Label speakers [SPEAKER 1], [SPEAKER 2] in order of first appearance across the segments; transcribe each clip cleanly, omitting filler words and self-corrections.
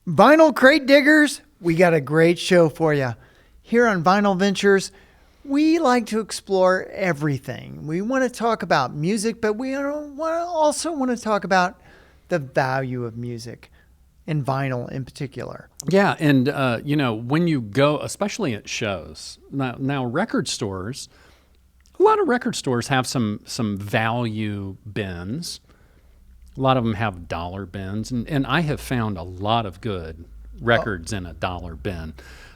[SPEAKER 1] Vinyl crate diggers, we got a great show for you. Here on Vinyl Ventures, we like to explore everything. We want to talk about music, but we also want to talk about the value of music and vinyl in particular.
[SPEAKER 2] Yeah, and when you go, especially at shows, now record stores, a lot of record stores have some value bins. A lot of them have dollar bins, and I have found a lot of good records in a dollar bin.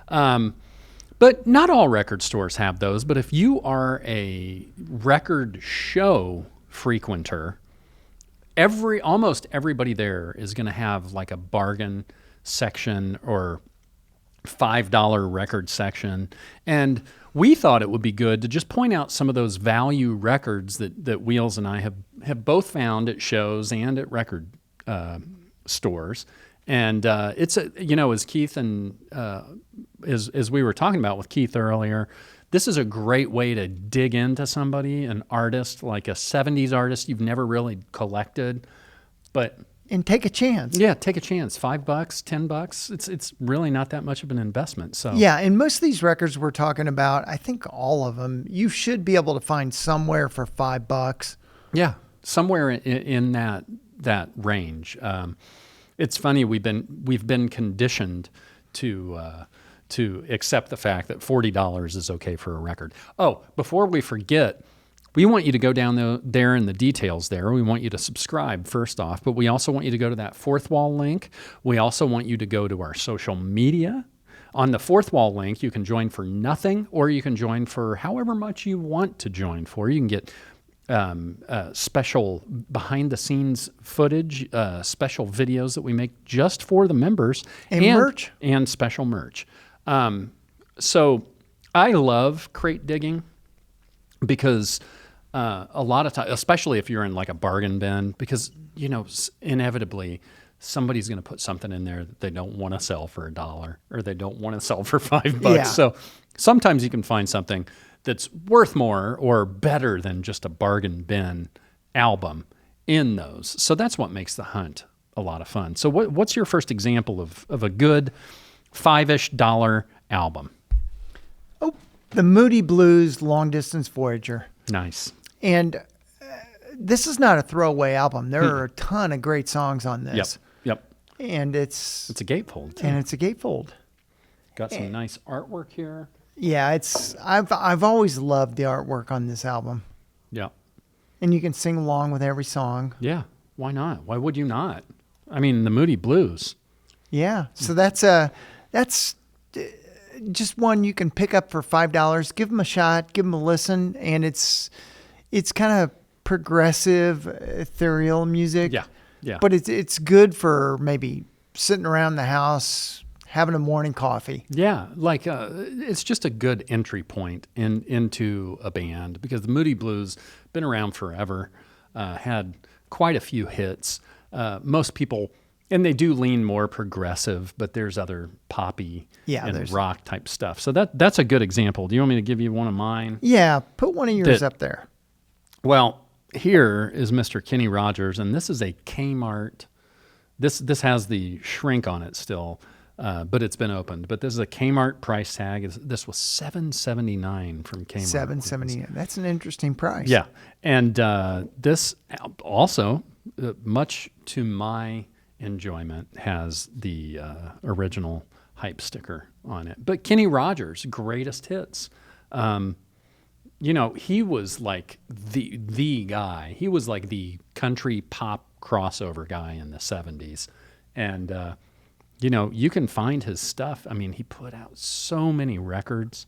[SPEAKER 2] But not all record stores have those. But if you are a record show frequenter, almost everybody there is going to have like a bargain section or $5 record section. And we thought it would be good to just point out some of those value records that Wheels and I have both found at shows and at record stores. And it's as Keith and as we were talking about with Keith earlier, this is a great way to dig into somebody, an artist, like a 70s artist you've never really collected,
[SPEAKER 1] and take a chance.
[SPEAKER 2] Yeah, take a chance. $5, $10. It's really not that much of an investment. So
[SPEAKER 1] yeah, and most of these records we're talking about, I think all of them, you should be able to find somewhere for $5.
[SPEAKER 2] Yeah, somewhere in that range. It's funny, we've been conditioned to accept the fact that $40 is okay for a record. Oh, before we forget, we want you to go down there in the details there. We want you to subscribe first off, but we also want you to go to that Fourth Wall link. We also want you to go to our social media. On the Fourth Wall link, you can join for nothing, or you can join for however much you want to join for. You can get special behind-the-scenes footage, special videos that we make just for the members,
[SPEAKER 1] and merch,
[SPEAKER 2] and special merch. So I love crate digging because a lot of times, especially if you're in like a bargain bin, because inevitably somebody's going to put something in there that they don't want to sell for $1 or they don't want to sell for $5.
[SPEAKER 1] Yeah.
[SPEAKER 2] So sometimes you can find something that's worth more or better than just a bargain bin album in those. So that's what makes the hunt a lot of fun. So what's your first example of a good $5-ish album?
[SPEAKER 1] Oh, the Moody Blues Long Distance Voyager.
[SPEAKER 2] Nice.
[SPEAKER 1] And this is not a throwaway album. There are a ton of great songs on this.
[SPEAKER 2] Yep.
[SPEAKER 1] And it's
[SPEAKER 2] a gatefold too.
[SPEAKER 1] And it's a gatefold.
[SPEAKER 2] Got some nice artwork here.
[SPEAKER 1] Yeah, I've always loved the artwork on this album.
[SPEAKER 2] Yeah.
[SPEAKER 1] And you can sing along with every song.
[SPEAKER 2] Yeah. Why not? Why would you not? I mean, the Moody Blues.
[SPEAKER 1] Yeah. So that's just one you can pick up for $5. Give them a shot, give them a listen, and it's kind of progressive, ethereal music.
[SPEAKER 2] Yeah. Yeah.
[SPEAKER 1] But it's good for maybe sitting around the house having a morning coffee.
[SPEAKER 2] Yeah, like it's just a good entry point into a band because the Moody Blues been around forever, had quite a few hits. Most people, and they do lean more progressive, but there's other poppy and rock type stuff. So that's a good example. Do you want me to give you one of mine?
[SPEAKER 1] Yeah, put one of yours up there.
[SPEAKER 2] Well, here is Mr. Kenny Rogers, and this is a Kmart. This has the shrink on it still. But it's been opened. But this is a Kmart price tag. This was $7.79 from Kmart.
[SPEAKER 1] $7.79. That's an interesting price.
[SPEAKER 2] Yeah, and this also, much to my enjoyment, has the original hype sticker on it. But Kenny Rogers, greatest hits. He was like the guy. He was like the country pop crossover guy in the 70s, and. You can find his stuff. I mean, he put out so many records.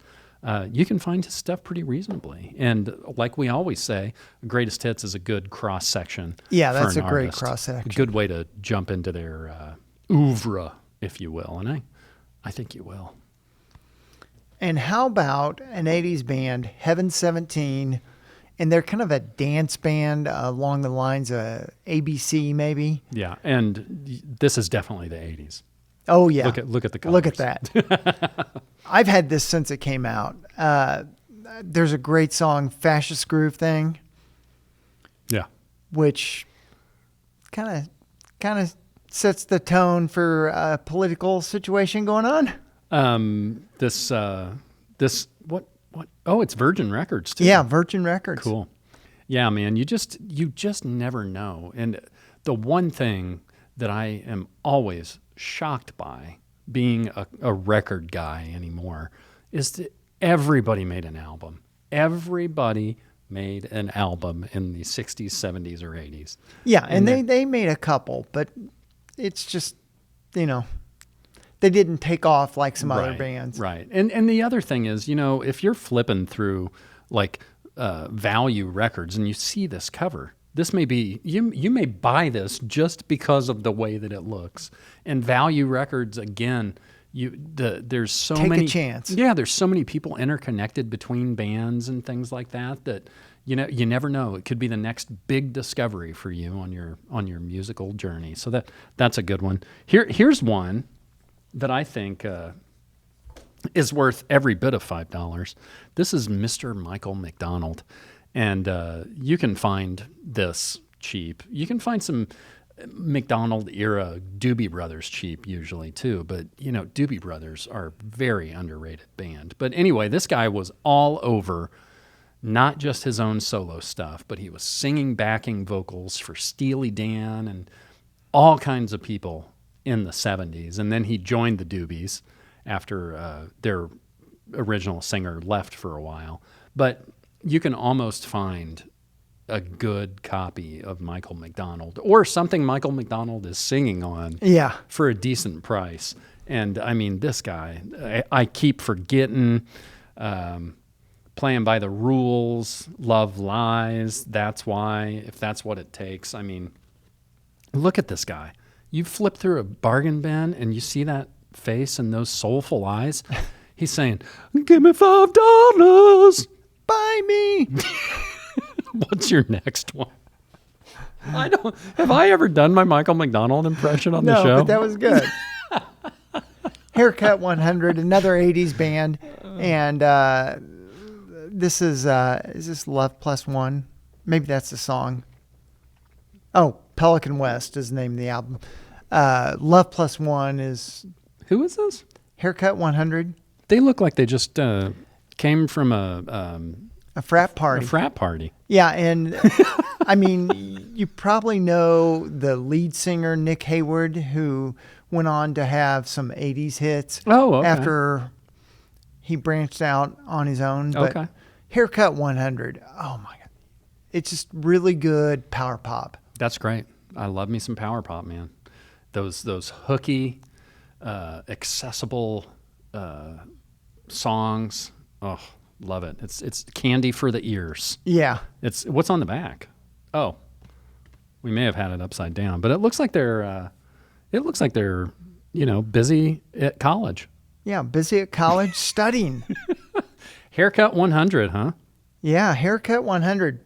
[SPEAKER 2] You can find his stuff pretty reasonably. And like we always say, greatest hits is a good cross section.
[SPEAKER 1] Yeah, that's
[SPEAKER 2] for
[SPEAKER 1] a
[SPEAKER 2] an
[SPEAKER 1] great
[SPEAKER 2] artist.
[SPEAKER 1] cross section.
[SPEAKER 2] A good way to jump into their oeuvre, if you will. And I think you will.
[SPEAKER 1] And how about an 80s band, Heaven 17, and they're kind of a dance band along the lines of ABC maybe?
[SPEAKER 2] Yeah, and this is definitely the 80s.
[SPEAKER 1] Oh, yeah.
[SPEAKER 2] Look at the colors.
[SPEAKER 1] Look at that. I've had this since it came out. There's a great song, Fascist Groove Thing.
[SPEAKER 2] Yeah.
[SPEAKER 1] Which kind of sets the tone for a political situation going on.
[SPEAKER 2] This what? Oh, it's Virgin Records too.
[SPEAKER 1] Yeah, Virgin Records.
[SPEAKER 2] Cool. Yeah, man, you just never know. And the one thing that I am always shocked by being a record guy anymore is that everybody made an album. Everybody made an album in the 60s, 70s, or 80s.
[SPEAKER 1] Yeah, and they made a couple, but it's just, they didn't take off like some other bands.
[SPEAKER 2] Right. And the other thing is, if you're flipping through like Value Records and you see this cover, this may be, you may buy this just because of the way that it looks. And Value Records, again, there's so
[SPEAKER 1] Take
[SPEAKER 2] many
[SPEAKER 1] a chance.
[SPEAKER 2] Yeah, there's so many people interconnected between bands and things like that you never know. It could be the next big discovery for you on your musical journey. So that's a good one. Here's one that I think is worth every bit of $5. This is Mr. Michael McDonald, and you can find this cheap. You can find some McDonald era Doobie Brothers cheap usually too, but Doobie Brothers are a very underrated band. But anyway, this guy was all over not just his own solo stuff, but he was singing backing vocals for Steely Dan and all kinds of people in the 70s. And then he joined the Doobies after their original singer left for a while. But you can almost find a good copy of Michael McDonald or something Michael McDonald is singing on for a decent price. And I mean, this guy, I keep forgetting, Playing by the Rules, Love Lies, That's Why, If That's What It Takes. I mean, look at this guy. You flip through a bargain bin and you see that face and those soulful eyes. He's saying, "Give me $5,
[SPEAKER 1] buy me."
[SPEAKER 2] What's your next one? Have I ever done my Michael McDonald impression on the show?
[SPEAKER 1] No, but that was good. Haircut 100, another 80s band. And this is this Love Plus One? Maybe that's the song. Oh, Pelican West is the name of the album. Love Plus One is...
[SPEAKER 2] Who is this?
[SPEAKER 1] Haircut 100.
[SPEAKER 2] They look like they just came from a
[SPEAKER 1] frat party.
[SPEAKER 2] A frat party.
[SPEAKER 1] Yeah, and I mean, you probably know the lead singer, Nick Hayward, who went on to have some 80s hits after he branched out on his own. But Haircut 100, oh my God. It's just really good power pop.
[SPEAKER 2] That's great. I love me some power pop, man. Those hooky, accessible songs. Oh, love it. It's candy for the ears.
[SPEAKER 1] Yeah.
[SPEAKER 2] It's what's on the back. Oh, we may have had it upside down, but it looks like they're busy at college.
[SPEAKER 1] Yeah, busy at college studying.
[SPEAKER 2] Haircut 100, huh?
[SPEAKER 1] Yeah, Haircut 100.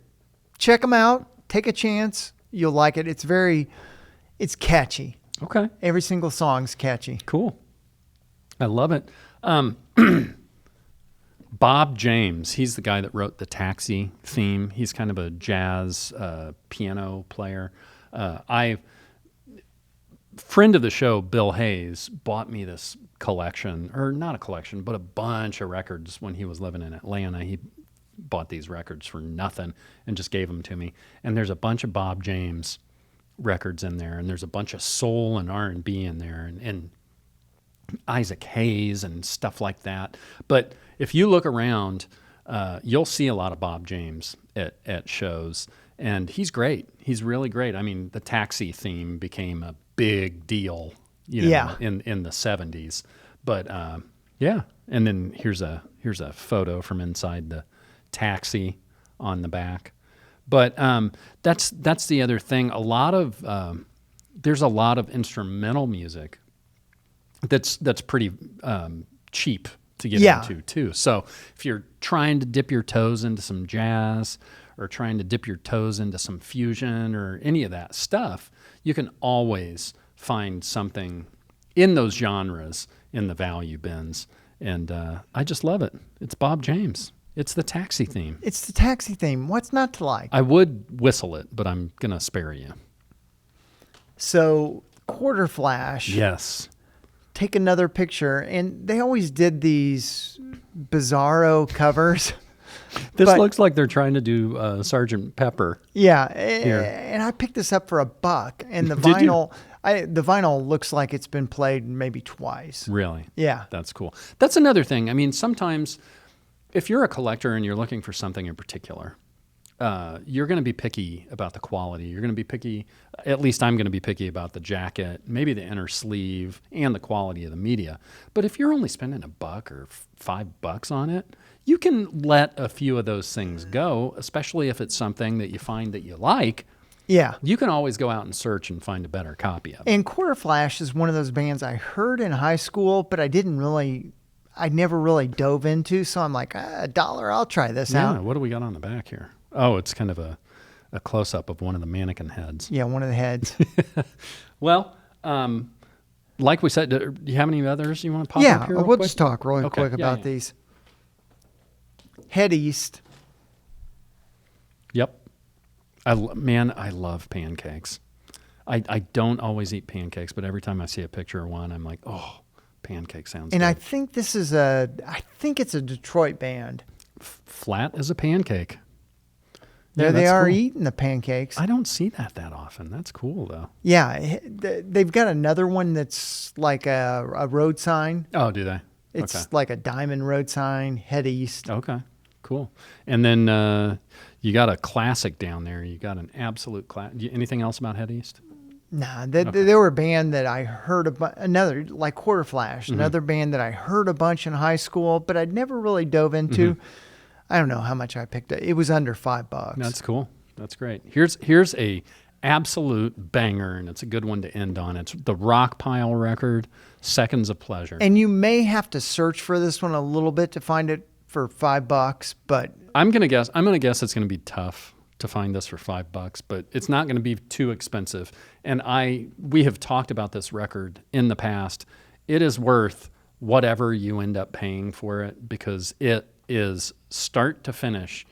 [SPEAKER 1] Check them out. Take a chance. You'll like it. It's catchy.
[SPEAKER 2] Okay.
[SPEAKER 1] Every single song's catchy.
[SPEAKER 2] Cool. I love it. Bob James, he's the guy that wrote the Taxi theme. He's kind of a jazz piano player. Friend of the show, Bill Hayes, bought me this collection, or not a collection, but a bunch of records when he was living in Atlanta. He bought these records for nothing and just gave them to me. And there's a bunch of Bob James records in there, and there's a bunch of soul and R&B in there, and Isaac Hayes and stuff like that. But if you look around, you'll see a lot of Bob James at shows, and he's great. He's really great. I mean, the Taxi theme became a big deal, in the 70s. But yeah, and then here's a photo from inside the Taxi on the back. But that's the other thing. There's a lot of instrumental music that's pretty cheap to get into too. So if you're trying to dip your toes into some jazz or trying to dip your toes into some fusion or any of that stuff, you can always find something in those genres in the value bins. And I just love it. It's Bob James. It's the Taxi theme.
[SPEAKER 1] It's the Taxi theme. What's not to like?
[SPEAKER 2] I would whistle it, but I'm going to spare you.
[SPEAKER 1] So quarter flash.
[SPEAKER 2] Yes.
[SPEAKER 1] Take another picture. And they always did these bizarro covers.
[SPEAKER 2] This
[SPEAKER 1] But-
[SPEAKER 2] looks like they're trying to do Sergeant Pepper.
[SPEAKER 1] Yeah.
[SPEAKER 2] Here.
[SPEAKER 1] And I picked this up for $1. And the
[SPEAKER 2] Did you?
[SPEAKER 1] vinyl looks like it's been played maybe twice.
[SPEAKER 2] Really?
[SPEAKER 1] Yeah.
[SPEAKER 2] That's cool. That's another thing. I mean, sometimes if you're a collector and you're looking for something in particular, you're going to be picky about the quality. You're going to be picky, at least I'm going to be picky about the jacket, maybe the inner sleeve, and the quality of the media. But if you're only spending $1 or $5 on it, you can let a few of those things go, especially if it's something that you find that you like.
[SPEAKER 1] Yeah.
[SPEAKER 2] You can always go out and search and find a better copy of it.
[SPEAKER 1] And Quarter Flash is one of those bands I heard in high school, but I never really dove into. So I'm like, $1, I'll try this
[SPEAKER 2] Yeah,
[SPEAKER 1] out.
[SPEAKER 2] what do we got on the back here? Oh, it's kind of a close-up of one of the mannequin heads.
[SPEAKER 1] Yeah, one of the heads.
[SPEAKER 2] Well, like we said, do you have any others you want to pop
[SPEAKER 1] Yeah,
[SPEAKER 2] up here?
[SPEAKER 1] we'll
[SPEAKER 2] real quick?
[SPEAKER 1] just talk really
[SPEAKER 2] Okay,
[SPEAKER 1] quick
[SPEAKER 2] yeah,
[SPEAKER 1] about
[SPEAKER 2] yeah.
[SPEAKER 1] these. Head East.
[SPEAKER 2] Yep. I love pancakes. I don't always eat pancakes, but every time I see a picture of one, I'm like, oh, pancake sounds
[SPEAKER 1] And
[SPEAKER 2] good.
[SPEAKER 1] I think it's a Detroit band.
[SPEAKER 2] Flat as a pancake.
[SPEAKER 1] There
[SPEAKER 2] Yeah,
[SPEAKER 1] they
[SPEAKER 2] that's
[SPEAKER 1] are
[SPEAKER 2] cool.
[SPEAKER 1] eating the pancakes.
[SPEAKER 2] I don't see that often. That's cool, though.
[SPEAKER 1] Yeah, they've got another one that's like a road sign.
[SPEAKER 2] Oh, do they?
[SPEAKER 1] It's like a diamond road sign, Head East.
[SPEAKER 2] Okay, cool. And then you got a classic down there. You got an absolute classic. Anything else about Head East?
[SPEAKER 1] Nah, they were a band that I heard another like Quarter Flash,
[SPEAKER 2] Mm-hmm.
[SPEAKER 1] another band that I heard a bunch in high school, but I'd never really dove into.
[SPEAKER 2] Mm-hmm.
[SPEAKER 1] I don't know how much I picked it. It was under $5.
[SPEAKER 2] That's cool. That's great. Here's a absolute banger, and it's a good one to end on. It's the Rock Pile record, Seconds of Pleasure.
[SPEAKER 1] And you may have to search for this one a little bit to find it for $5, but
[SPEAKER 2] I'm gonna guess it's gonna be tough to find this for $5, but it's not gonna be too expensive. And we have talked about this record in the past. It is worth whatever you end up paying for it because it is start to finish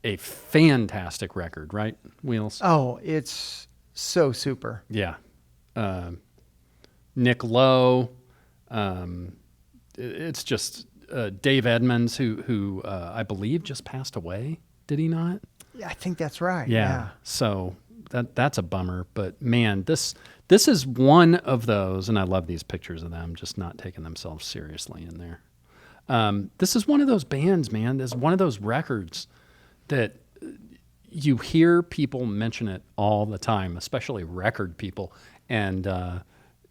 [SPEAKER 2] a fantastic record, right, Wheels?
[SPEAKER 1] oh, it's so super.
[SPEAKER 2] Yeah. Nick Lowe. It's just Dave Edmonds, who I believe just passed away. Did he not?
[SPEAKER 1] Yeah, I think that's right.
[SPEAKER 2] Yeah. So that's a bummer. But man, this is one of those, and I love these pictures of them just not taking themselves seriously in there. This is one of those bands, man. This is one of those records that you hear people mention it all the time, especially record people, and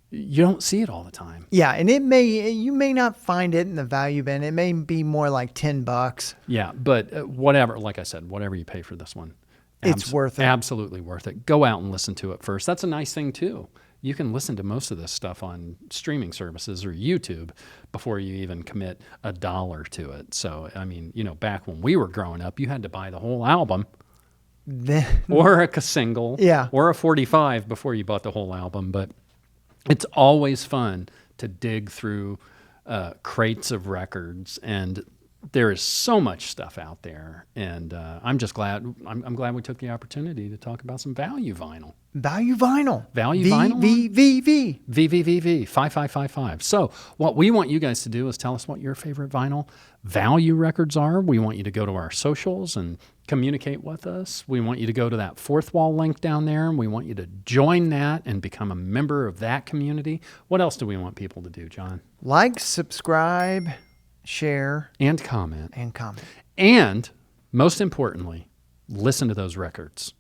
[SPEAKER 2] you don't see it all the time.
[SPEAKER 1] Yeah, and you may not find it in the value bin. It may be more like $10.
[SPEAKER 2] Yeah, but whatever, like I said, whatever you pay for this one,
[SPEAKER 1] It's worth it.
[SPEAKER 2] Absolutely worth it. Go out and listen to it first. That's a nice thing too. You can listen to most of this stuff on streaming services or YouTube before you even commit $1 to it. So, I mean, back when we were growing up, you had to buy the whole album
[SPEAKER 1] Then-
[SPEAKER 2] or a single
[SPEAKER 1] Yeah.
[SPEAKER 2] or a 45 before you bought the whole album. But it's always fun to dig through crates of records, and there is so much stuff out there. And I'm just glad I'm glad we took the opportunity to talk about some value vinyl.
[SPEAKER 1] Value vinyl.
[SPEAKER 2] Value vinyl?
[SPEAKER 1] VVVV.
[SPEAKER 2] VVVV 5555. So what we want you guys to do is tell us what your favorite vinyl value records are. We want you to go to our socials and communicate with us. We want you to go to that Fourth Wall link down there, and we want you to join that and become a member of that community. What else do we want people to do, John?
[SPEAKER 1] Like, subscribe, share,
[SPEAKER 2] And comment.
[SPEAKER 1] and comment.
[SPEAKER 2] And most importantly, listen to those records.